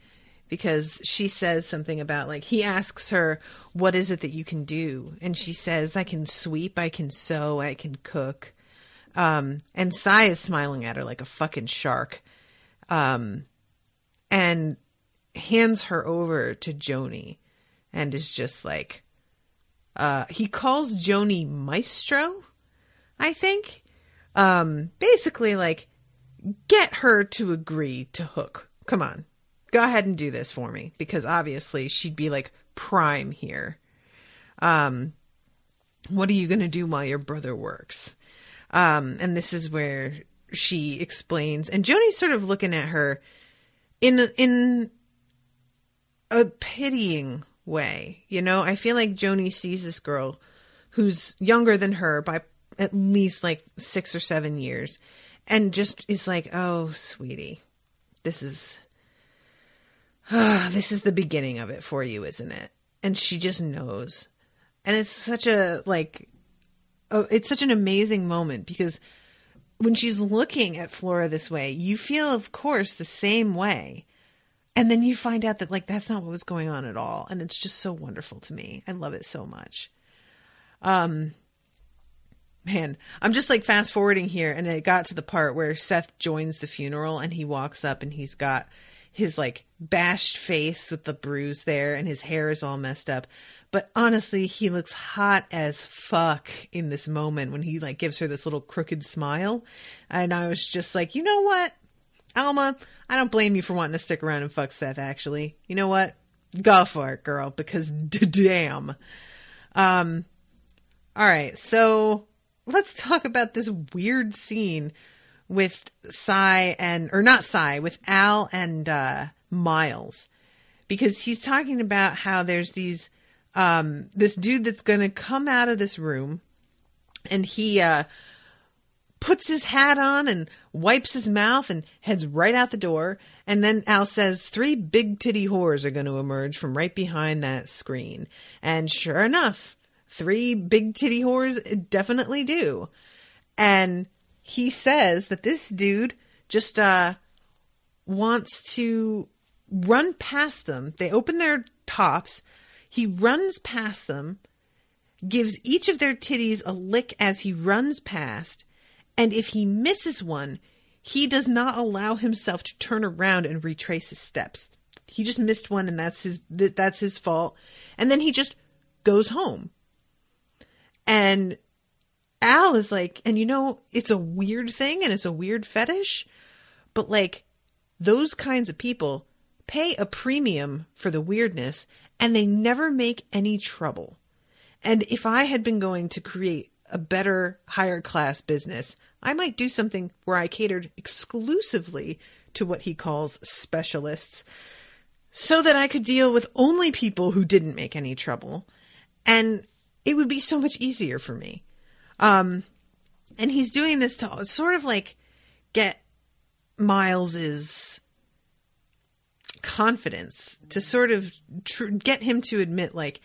Speaker 2: because she says something about like, he asks her, what is it that you can do? And she says, I can sweep, I can sew, I can cook. And Cy is smiling at her like a fucking shark. And hands her over to Joni, and is just like, he calls Joni Maestro, I think. Basically like, get her to agree to hook. Come on, go ahead and do this for me, because obviously she'd be like prime here. What are you going to do while your brother works? And this is where she explains, and Joni's sort of looking at her in a pitying way. You know, I feel like Joni sees this girl who's younger than her by at least like 6 or 7 years, and just is like, oh, sweetie, this is the beginning of it for you, isn't it? And she just knows. And it's such a it's such an amazing moment, because when she's looking at Flora this way, you feel, of course, the same way. And then you find out that, like, that's not what was going on at all. And it's just so wonderful to me. I love it so much. Man, I'm just, like, fast forwarding here. And it got to the part where Seth joins the funeral, and he walks up, and he's got his, like, bashed face with the bruise there, and his hair is all messed up. But honestly, he looks hot as fuck in this moment when he like gives her this little crooked smile. And I was just like, you know what, Alma, I don't blame you for wanting to stick around and fuck Seth, actually. You know what? Go for it, girl, because damn. All right, so let's talk about this weird scene with with Al and Miles. Because he's talking about how there's these this dude that's going to come out of this room, and he puts his hat on and wipes his mouth and heads right out the door. And then Al says 3 big titty whores are going to emerge from right behind that screen. And sure enough, 3 big titty whores definitely do. And he says that this dude just wants to run past them. They open their tops. He runs past them, gives each of their titties a lick as he runs past, and if he misses one, he does not allow himself to turn around and retrace his steps. He just missed one, and that's his fault. And then he just goes home. And Al is like, and you know, it's a weird thing, and it's a weird fetish, but like, those kinds of people pay a premium for the weirdness, and they never make any trouble. And if I had been going to create a better, higher class business, I might do something where I catered exclusively to what he calls specialists, so that I could deal with only people who didn't make any trouble. And it would be so much easier for me. And he's doing this to sort of like get Miles's confidence, to sort of get him to admit, like,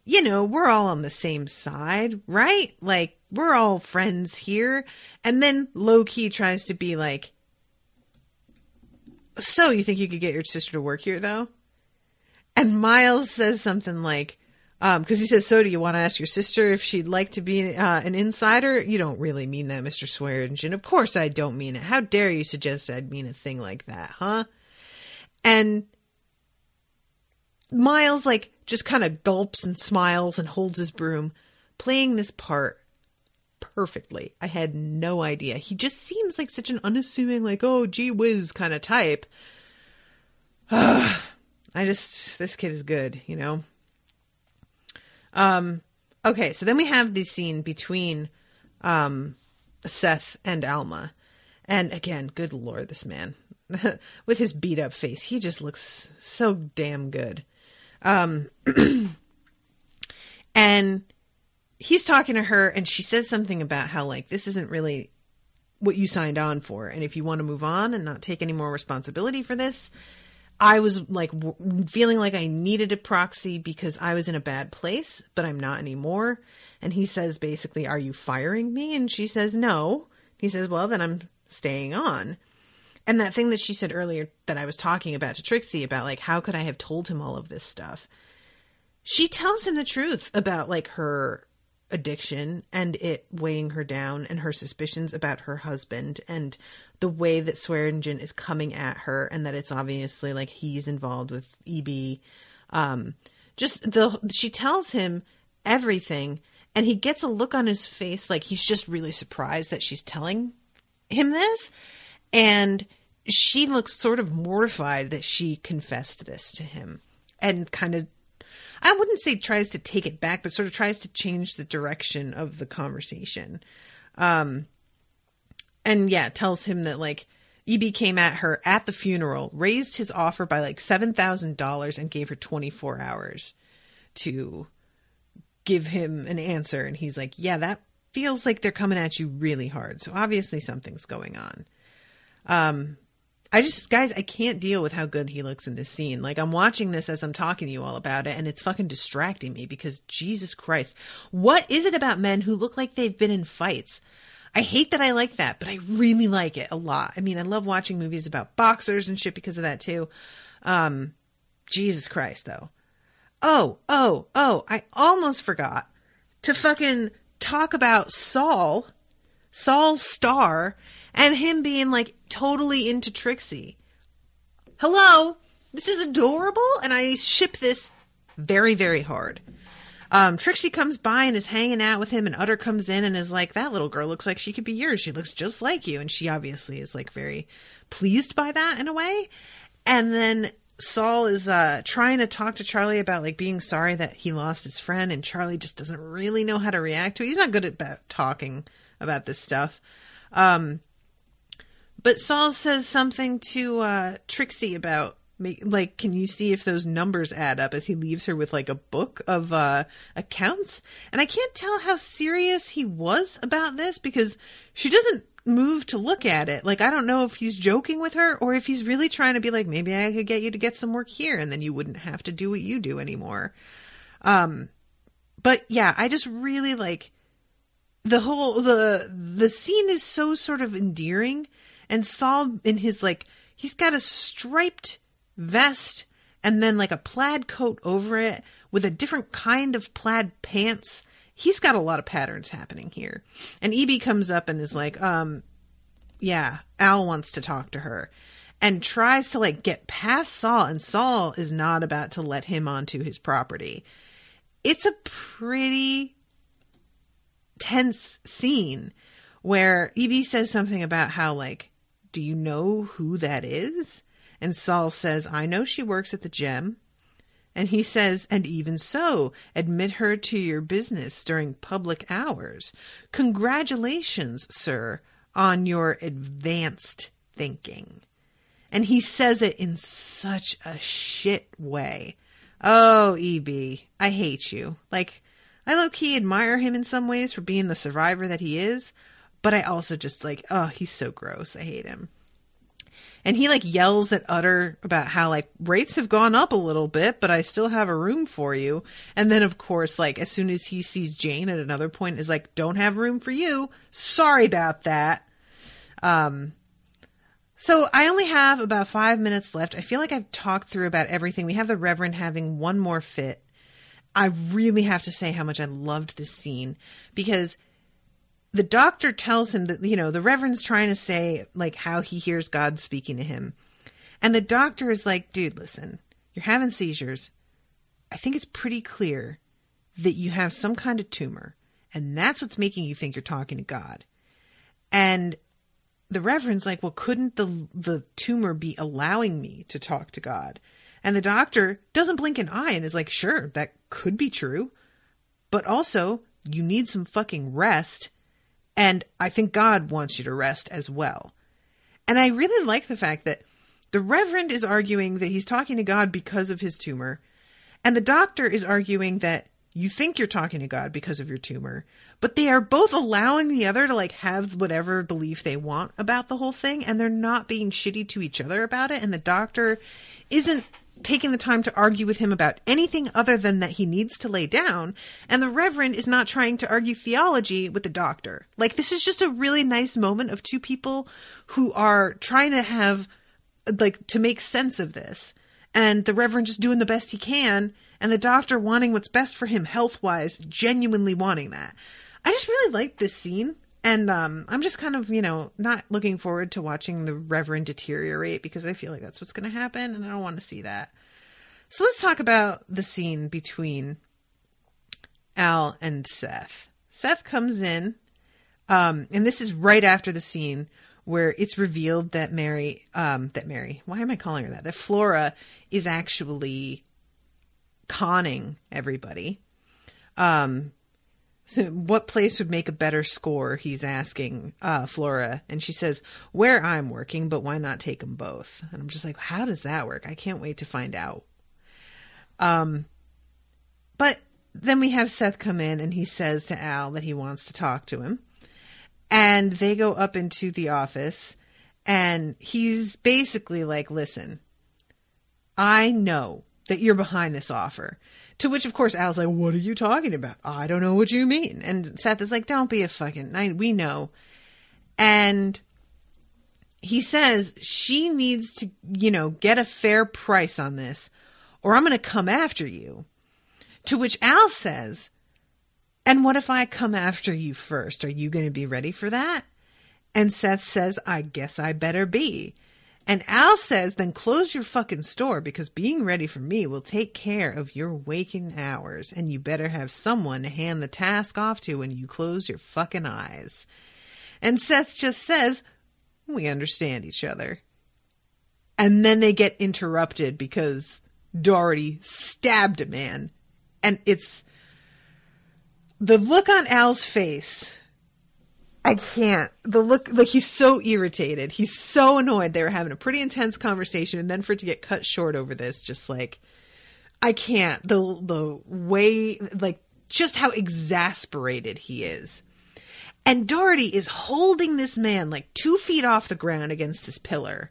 Speaker 2: you know, we're all on the same side, right? Like, we're all friends here. And then low-key tries to be like, so you think you could get your sister to work here, though? And Miles says something like, because he says, so do you want to ask your sister if she'd like to be an insider? You don't really mean that, Mr. Swearingen. Of course I don't mean it. How dare you suggest I'd mean a thing like that, huh? And Miles, like, just kind of gulps and smiles and holds his broom, playing this part perfectly. I had no idea. He just seems like such an unassuming, like, oh, gee whiz kind of type. This kid is good, you know? Okay, so then we have the scene between Seth and Alma. And again, good Lord, this man. With his beat up face, he just looks so damn good. And he's talking to her, and she says something about how, like, this isn't really what you signed on for. And if you want to move on and not take any more responsibility for this, I was like feeling like I needed a proxy because I was in a bad place, but I'm not anymore. And he says basically, are you firing me? And she says, no. He says, well, then I'm staying on. And that thing that she said earlier that I was talking about to Trixie about, like, how could I have told him all of this stuff? She tells him the truth about, like, her addiction and it weighing her down and her suspicions about her husband and the way that Swearingen is coming at her and that it's obviously, like, he's involved with EB. She tells him everything, and he gets a look on his face like he's just really surprised that she's telling him this. And she looks sort of mortified that she confessed this to him and kind of, I wouldn't say tries to take it back, but sort of tries to change the direction of the conversation. And yeah, tells him that, like, EB came at her at the funeral, raised his offer by like $7,000 and gave her 24 hours to give him an answer. And he's like, yeah, that feels like they're coming at you really hard. So obviously something's going on. Guys, I can't deal with how good he looks in this scene. Like, I'm watching this as I'm talking to you all about it, and it's fucking distracting me because Jesus Christ, what is it about men who look like they've been in fights? I hate that I like that, but I really like it a lot. I mean, I love watching movies about boxers and shit because of that too. Jesus Christ, though. Oh, I almost forgot to fucking talk about Saul Starr, and him being, like, totally into Trixie. Hello? This is adorable, and I ship this very, very hard. Trixie comes by and is hanging out with him, and Utter comes in and is like, that little girl looks like she could be yours. She looks just like you. And she obviously is, like, very pleased by that in a way. And then Saul is trying to talk to Charlie about, like, being sorry that he lost his friend, and Charlie just doesn't really know how to react to it. He's not good at talking about this stuff. But Saul says something to Trixie about, like, can you see if those numbers add up, as he leaves her with, like, a book of accounts. And I can't tell how serious he was about this because she doesn't move to look at it. Like, I don't know if he's joking with her or if he's really trying to be like, maybe I could get you to get some work here and then you wouldn't have to do what you do anymore. But yeah, I just really like the whole, the scene is so sort of endearing. And Saul in his, like, he's got a striped vest and then, like, a plaid coat over it with a different kind of plaid pants. He's got a lot of patterns happening here. And EB comes up and is like, yeah, Al wants to talk to her. And tries to, like, get past Saul. And Saul is not about to let him onto his property. It's a pretty tense scene where EB says something about how, like, do you know who that is? And Saul says, I know she works at the gem. And he says, and even so, admit her to your business during public hours. Congratulations, sir, on your advanced thinking. And he says it in such a shit way. Oh, EB, I hate you. Like, I low-key admire him in some ways for being the survivor that he is. But I also just, like, oh, he's so gross. I hate him. And he, like, yells at Utter about how, like, rates have gone up a little bit, but I still have a room for you. And then, of course, like, as soon as he sees Jane at another point, is like, don't have room for you. Sorry about that. So I only have about 5 minutes left. I feel like I've talked through about everything. We have the Reverend having one more fit. I really have to say how much I loved this scene, because the doctor tells him that, the Reverend's trying to say, like, how he hears God speaking to him. And the doctor is like, dude, listen, you're having seizures. I think it's pretty clear that you have some kind of tumor, and that's what's making you think you're talking to God. And the Reverend's like, well, couldn't the tumor be allowing me to talk to God? And the doctor doesn't blink an eye and is like, sure, that could be true. But also, you need some fucking rest. And I think God wants you to rest as well. And I really like the fact that the Reverend is arguing that he's talking to God because of his tumor. And the doctor is arguing that you think you're talking to God because of your tumor. But they are both allowing the other to, like, have whatever belief they want about the whole thing. And they're not being shitty to each other about it. And the doctor isn't taking the time to argue with him about anything other than that he needs to lay down. And the Reverend is not trying to argue theology with the doctor. Like, this is just a really nice moment of two people who are trying to have, like, to make sense of this. And the Reverend just doing the best he can. And the doctor wanting what's best for him health-wise, genuinely wanting that. I just really liked this scene. And I'm just kind of, not looking forward to watching the Reverend deteriorate, because I feel like that's what's going to happen, and I don't want to see that. So let's talk about the scene between Al and Seth. Seth comes in, and this is right after the scene where it's revealed that Mary, why am I calling her that? That Flora is actually conning everybody. So what place would make a better score? He's asking Flora. And she says, where I'm working, but why not take them both? And I'm just like, how does that work? I can't wait to find out. But then we have Seth come in and he says to Al that he wants to talk to him. And they go up into the office and he's basically like, listen, I know that you're behind this offer. To which, of course, Al's like, what are you talking about? I don't know what you mean. And Seth is like, don't be a fucking... we know. And he says she needs to, get a fair price on this, or I'm going to come after you. To which Al says, and what if I come after you first? Are you going to be ready for that? And Seth says, I guess I better be. And Al says, then close your fucking store, because being ready for me will take care of your waking hours. And you better have someone to hand the task off to when you close your fucking eyes. And Seth just says, we understand each other. And then they get interrupted because Doherty stabbed a man. And it's the look on Al's face. I can't. The look, like, he's so irritated. He's so annoyed. They were having a pretty intense conversation, and then for it to get cut short over this, just like, I can't. The way, like, just how exasperated he is. And Doherty is holding this man like 2 feet off the ground against this pillar.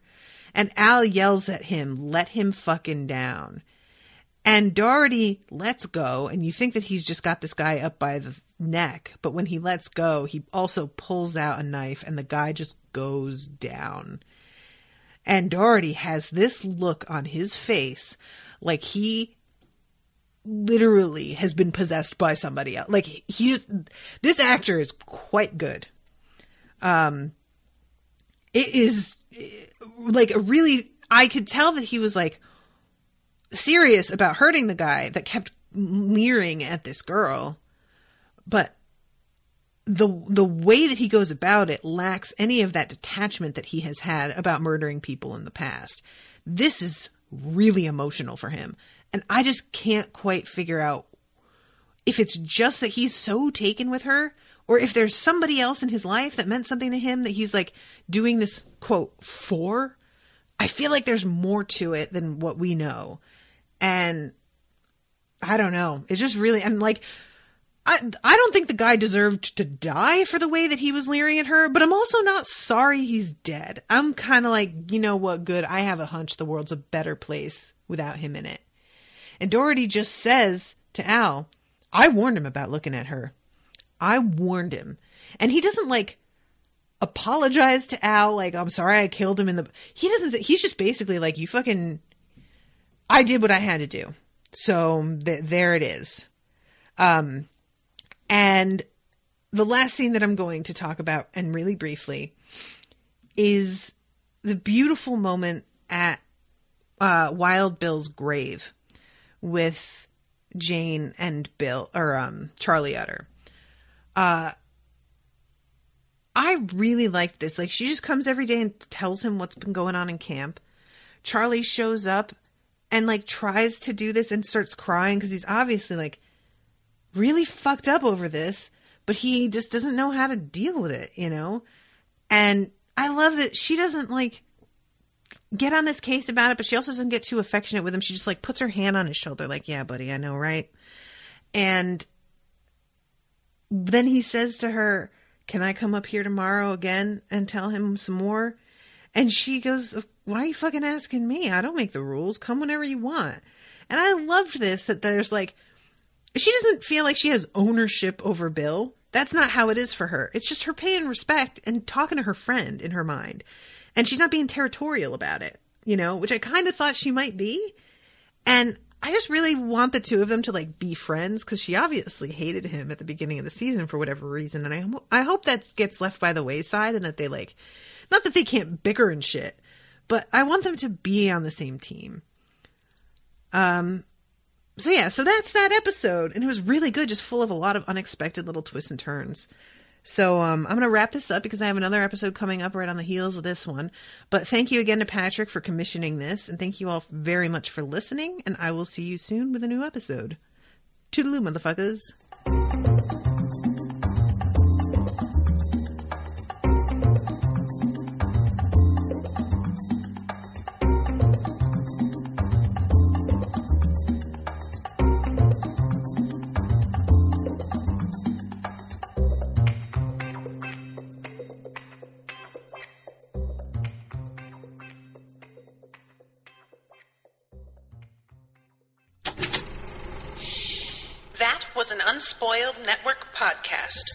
Speaker 2: And Al yells at him, let him fucking down. And Doherty lets go, and you think that he's just got this guy up by the neck, but when he lets go, he also pulls out a knife, and the guy just goes down. And Doherty has this look on his face like he literally has been possessed by somebody else. Like, this actor is quite good. It is like I could tell that he was like serious about hurting the guy that kept leering at this girl. But the way that he goes about it lacks any of that detachment that he has had about murdering people in the past. This is really emotional for him. And I just can't quite figure out if it's just that he's so taken with her, or if there's somebody else in his life that meant something to him that he's like doing this quote for. I feel like there's more to it than what we know. And I don't know. It's just really, and like, I don't think the guy deserved to die for the way that he was leering at her, but I'm also not sorry he's dead. I'm kind of like, you know what, good. I have a hunch the world's a better place without him in it. And Doherty just says to Al, I warned him about looking at her. I warned him. And he doesn't like apologize to Al, like, I'm sorry I killed him he doesn't say, he's just basically like, I did what I had to do. So there it is. And the last scene that I'm going to talk about, and really briefly, is the beautiful moment at Wild Bill's grave with Jane and Bill, or Charlie Utter. I really liked this. Like, she just comes every day and tells him what's been going on in camp. Charlie shows up and, like, tries to do this and starts crying because he's obviously, like, really fucked up over this, but he just doesn't know how to deal with it, you know? And I love that she doesn't, like, get on his case about it, but she also doesn't get too affectionate with him. She just, like, puts her hand on his shoulder, like, yeah, buddy, I know, right? And then he says to her, can I come up here tomorrow again and tell him some more? And she goes, why are you fucking asking me? I don't make the rules. Come whenever you want. And I loved this, that there's like, she doesn't feel like she has ownership over Bill. That's not how it is for her. It's just her paying respect and talking to her friend in her mind. And she's not being territorial about it, you know, which I kind of thought she might be. And I just really want the two of them to, like, be friends, because she obviously hated him at the beginning of the season for whatever reason. And I hope that gets left by the wayside and that they, like, not that they can't bicker and shit, but I want them to be on the same team. So yeah, so that's that episode. And it was really good, just full of a lot of unexpected little twists and turns. So I'm going to wrap this up because I have another episode coming up right on the heels of this one. But thank you again to Patrick for commissioning this. And thank you all very much for listening. And I will see you soon with a new episode. Toodaloo, motherfuckers.
Speaker 1: That was an Unspoiled Network podcast.